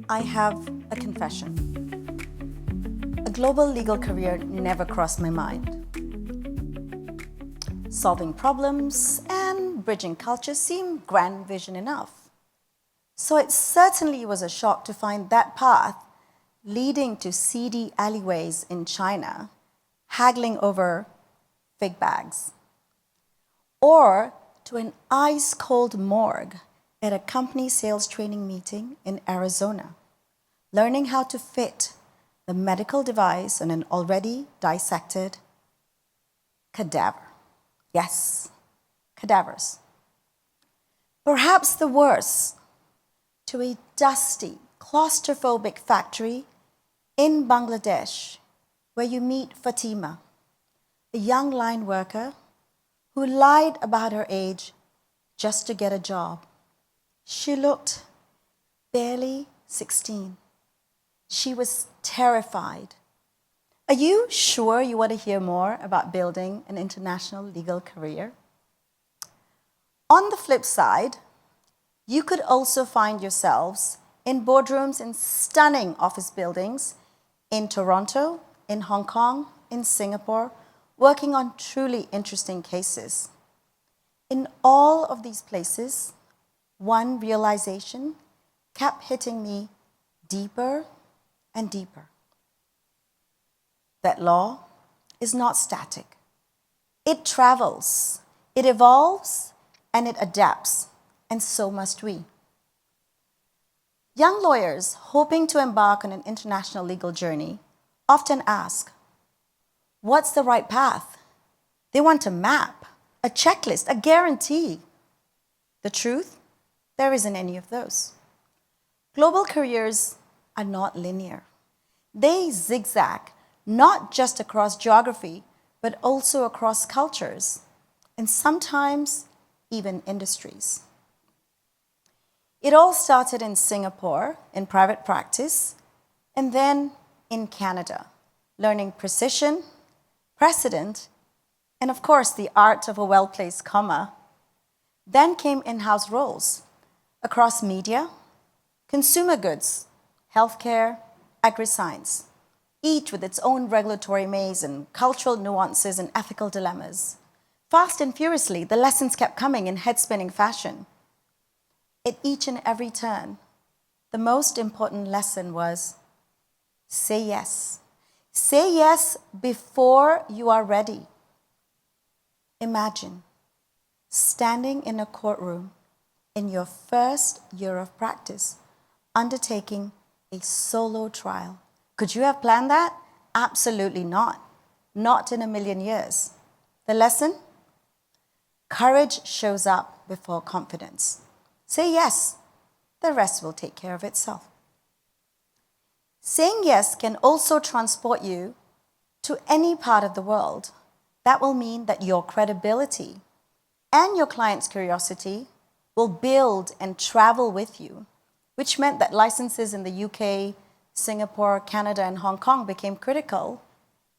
I have a confession. A global legal career never crossed my mind. Solving problems and bridging cultures seemed grand vision enough. So it certainly was a shock to find that path leading to seedy alleyways in China, haggling over fig bags, or to an ice-cold morgue at a company sales training meeting in Arizona, learning how to fit the medical device on an already dissected cadaver. Yes, cadavers. Perhaps the worst, to a dusty, claustrophobic factory in Bangladesh, where you meet Fatima, a young line worker who lied about her age just to get a job. She looked barely 16. She was terrified. Are you sure you want to hear more about building an international legal career? On the flip side, you could also find yourselves in boardrooms in stunning office buildings in Toronto, in Hong Kong, in Singapore, working on truly interesting cases. In all of these places, one realization kept hitting me deeper and deeper. That law is not static. It travels, it evolves, and it adapts, and so must we. Young lawyers hoping to embark on an international legal journey often ask, what's the right path? They want a map, a checklist, a guarantee. The truth? There isn't any of those. Global careers are not linear. They zigzag, not just across geography, but also across cultures, and sometimes even industries. It all started in Singapore in private practice, and then in Canada, learning precision, precedent, and of course the art of a well-placed comma. Then came in-house roles across media, consumer goods, healthcare, agri-science, each with its own regulatory maze and cultural nuances and ethical dilemmas. Fast and furiously, the lessons kept coming in head-spinning fashion. At each and every turn, the most important lesson was, say yes. Say yes before you are ready. Imagine standing in a courtroom in your first year of practice, undertaking a solo trial. Could you have planned that? Absolutely not. Not in a million years. The lesson? Courage shows up before confidence. Say yes, the rest will take care of itself. Saying yes can also transport you to any part of the world. That will mean that your credibility and your client's curiosity will build and travel with you, which meant that licenses in the UK, Singapore, Canada, and Hong Kong became critical,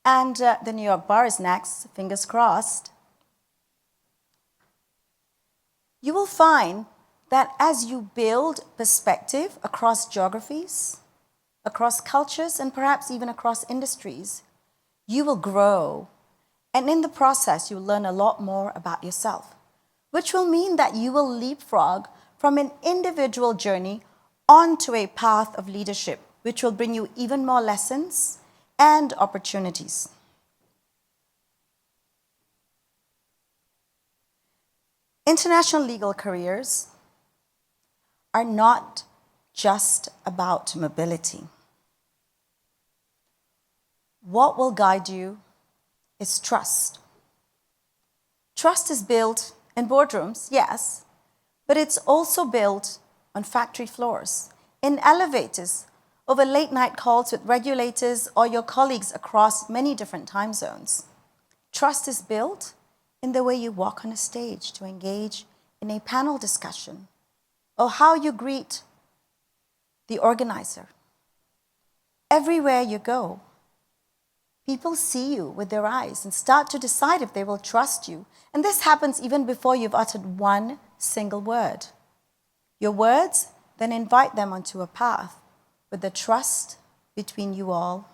and the New York bar is next, fingers crossed. You will find that as you build perspective across geographies, across cultures, and perhaps even across industries, you will grow. And in the process, you'll learn a lot more about yourself, which will mean that you will leapfrog from an individual journey onto a path of leadership, which will bring you even more lessons and opportunities. International legal careers are not just about mobility. What will guide you is trust. Trust is built in boardrooms, yes, but it's also built on factory floors, in elevators, over late-night calls with regulators or your colleagues across many different time zones. Trust is built in the way you walk on a stage to engage in a panel discussion, or how you greet the organizer. Everywhere you go, people see you with their eyes and start to decide if they will trust you. And this happens even before you've uttered one single word. Your words then invite them onto a path but the trust between you all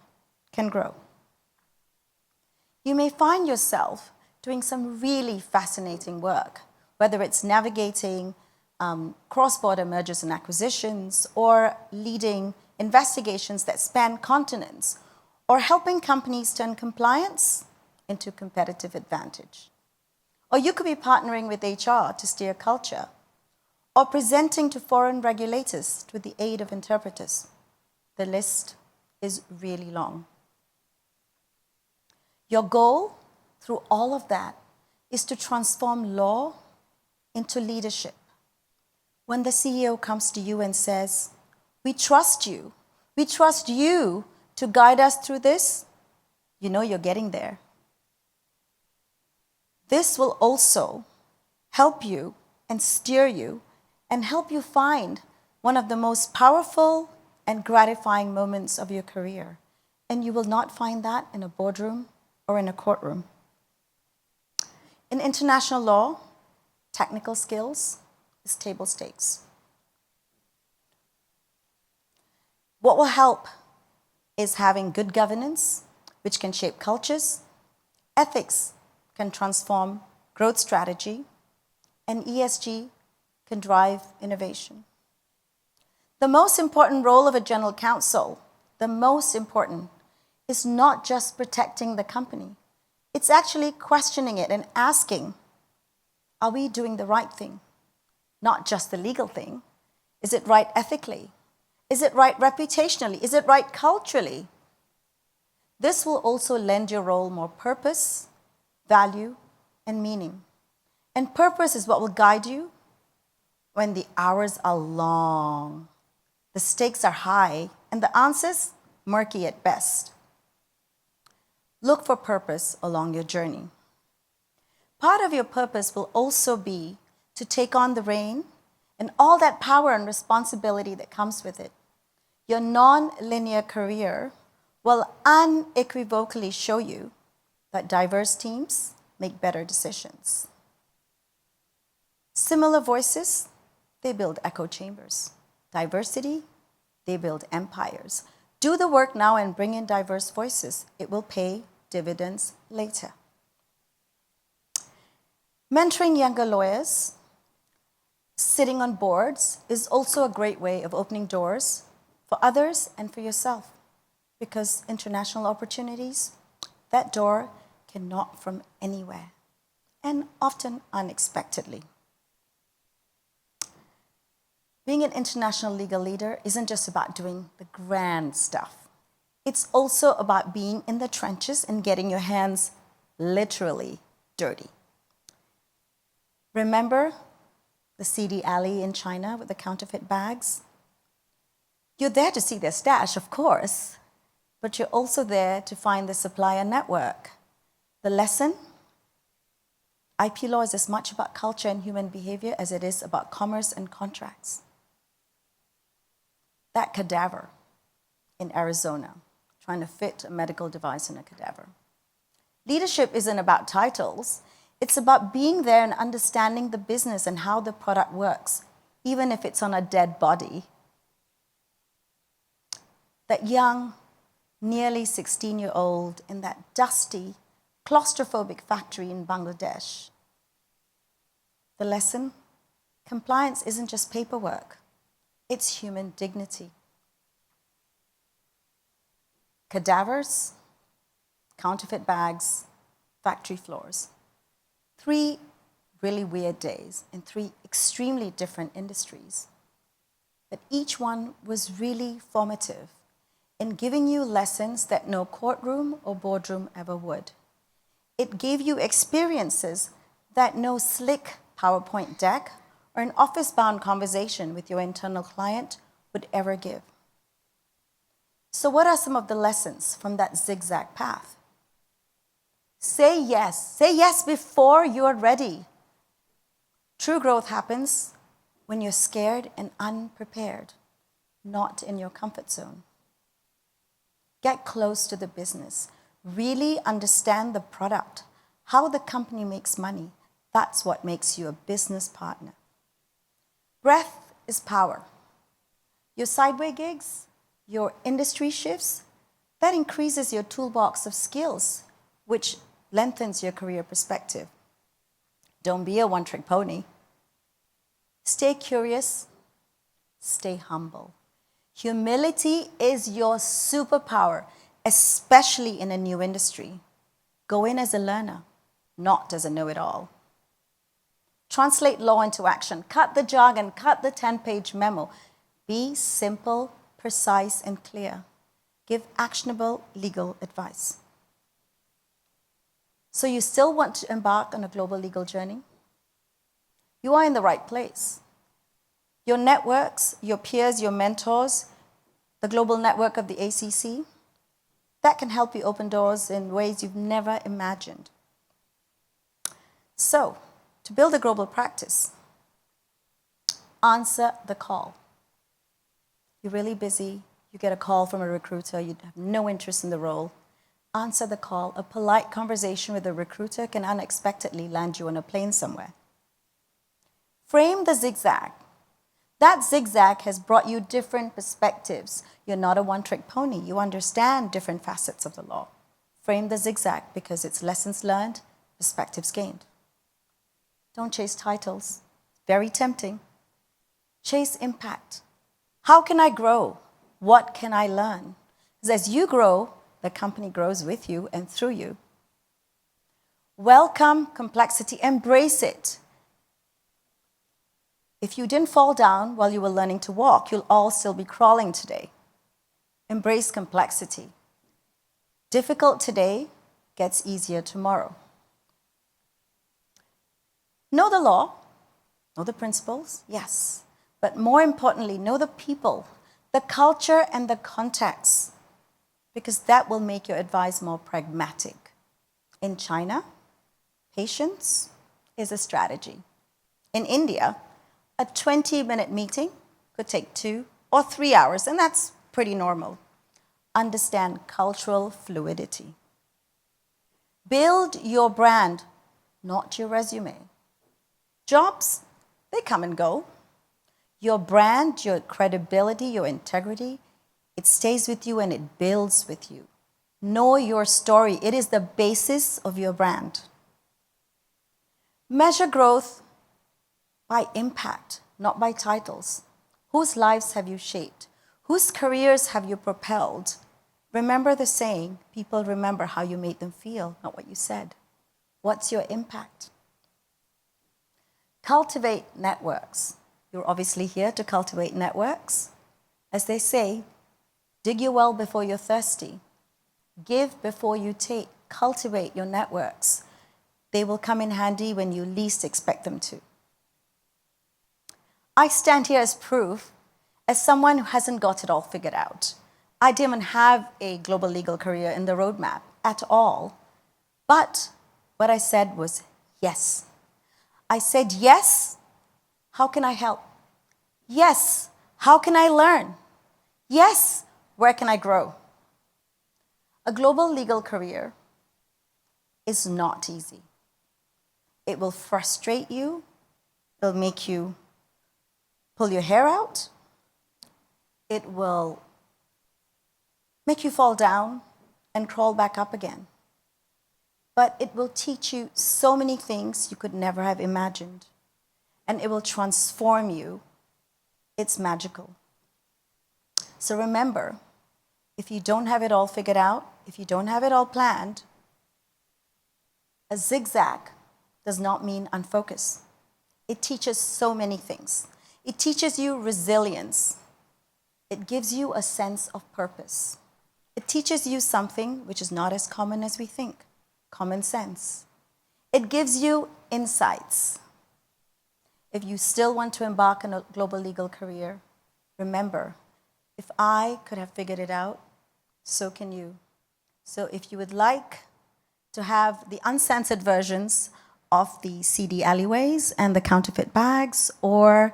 can grow. You may find yourself doing some really fascinating work, whether it's navigating cross-border mergers and acquisitions, or leading investigations that span continents, or helping companies turn compliance into competitive advantage. Or you could be partnering with HR to steer culture, or presenting to foreign regulators with the aid of interpreters. The list is really long. Your goal through all of that is to transform law into leadership. When the CEO comes to you and says, "We trust you to guide us through this," you know you're getting there. This will also help you and steer you and help you find one of the most powerful and gratifying moments of your career. And you will not find that in a boardroom or in a courtroom. In international law, technical skills is table stakes. What will help is having good governance, which can shape cultures, ethics can transform growth strategy, and ESG can drive innovation. The most important role of a general counsel, the most important, is not just protecting the company. It's actually questioning it and asking, are we doing the right thing? Not just the legal thing. Is it right ethically? Is it right reputationally? Is it right culturally? This will also lend your role more purpose, value, and meaning. And purpose is what will guide you when the hours are long, the stakes are high, and the answers murky at best. Look for purpose along your journey. Part of your purpose will also be to take on the reign and all that power and responsibility that comes with it. Your non-linear career will unequivocally show you that diverse teams make better decisions. Similar voices, they build echo chambers. Diversity, they build empires. Do the work now and bring in diverse voices. It will pay dividends later. Mentoring younger lawyers, sitting on boards, is also a great way of opening doors for others and for yourself, because international opportunities, that door can knock from anywhere, and often unexpectedly. Being an international legal leader isn't just about doing the grand stuff. It's also about being in the trenches and getting your hands literally dirty. Remember the seedy alley in China with the counterfeit bags? You're there to see their stash, of course, but you're also there to find the supplier network. The lesson? IP law is as much about culture and human behavior as it is about commerce and contracts. That cadaver in Arizona, trying to fit a medical device in a cadaver. Leadership isn't about titles. It's about being there and understanding the business and how the product works, even if it's on a dead body. That young, nearly 16-year-old in that dusty, claustrophobic factory in Bangladesh. The lesson? Compliance isn't just paperwork. It's human dignity. Cadavers, counterfeit bags, factory floors. 3 really weird days in 3 extremely different industries. But each one was really formative in giving you lessons that no courtroom or boardroom ever would. It gave you experiences that no slick PowerPoint deck or an office-bound conversation with your internal client would ever give. So what are some of the lessons from that zigzag path? Say yes. Say yes before you're ready. True growth happens when you're scared and unprepared, not in your comfort zone. Get close to the business. Really understand the product, how the company makes money. That's what makes you a business partner. Breath is power. Your sideway gigs, your industry shifts, that increases your toolbox of skills, which lengthens your career perspective. Don't be a one-trick pony. Stay curious, stay humble. Humility is your superpower, especially in a new industry. Go in as a learner, not as a know-it-all. Translate law into action. Cut the jargon, cut the 10-page memo. Be simple, precise, and clear. Give actionable legal advice. So you still want to embark on a global legal journey? You are in the right place. Your networks, your peers, your mentors, the global network of the ACC, that can help you open doors in ways you've never imagined. So, to build a global practice, answer the call. You're really busy, you get a call from a recruiter, you have no interest in the role. Answer the call. A polite conversation with a recruiter can unexpectedly land you on a plane somewhere. Frame the zigzag. That zigzag has brought you different perspectives. You're not a one-trick pony. You understand different facets of the law. Frame the zigzag because it's lessons learned, perspectives gained. Don't chase titles. Very tempting. Chase impact. How can I grow? What can I learn? Because as you grow, the company grows with you and through you. Welcome complexity. Embrace it. If you didn't fall down while you were learning to walk, you'll all still be crawling today. Embrace complexity. Difficult today gets easier tomorrow. Know the law, know the principles, yes. But more importantly, know the people, the culture and the context, because that will make your advice more pragmatic. In China, patience is a strategy. In India, a 20-minute meeting could take 2 or 3 hours, and that's pretty normal. Understand cultural fluidity. Build your brand, not your resume. Jobs, they come and go. Your brand, your credibility, your integrity, it stays with you and it builds with you. Know your story. It is the basis of your brand. Measure growth by impact, not by titles. Whose lives have you shaped? Whose careers have you propelled? Remember the saying, people remember how you made them feel, not what you said. What's your impact? Cultivate networks. You're obviously here to cultivate networks. As they say, dig your well before you're thirsty. Give before you take. Cultivate your networks. They will come in handy when you least expect them to. I stand here as proof, as someone who hasn't got it all figured out. I didn't even have a global legal career in the roadmap at all. But what I said was yes. I said yes, how can I help? Yes, how can I learn? Yes, where can I grow? A global legal career is not easy. It will frustrate you. It'll make you pull your hair out. It will make you fall down and crawl back up again. But it will teach you so many things you could never have imagined. And it will transform you. It's magical. So remember, if you don't have it all figured out, if you don't have it all planned, a zigzag does not mean unfocused. It teaches so many things. It teaches you resilience. It gives you a sense of purpose. It teaches you something which is not as common as we think, common sense. It gives you insights. If you still want to embark on a global legal career, remember, if I could have figured it out, so can you. So if you would like to have the uncensored versions of the seedy alleyways and the counterfeit bags, or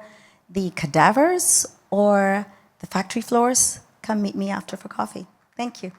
the cadavers, or the factory floors, come meet me after for coffee. Thank you.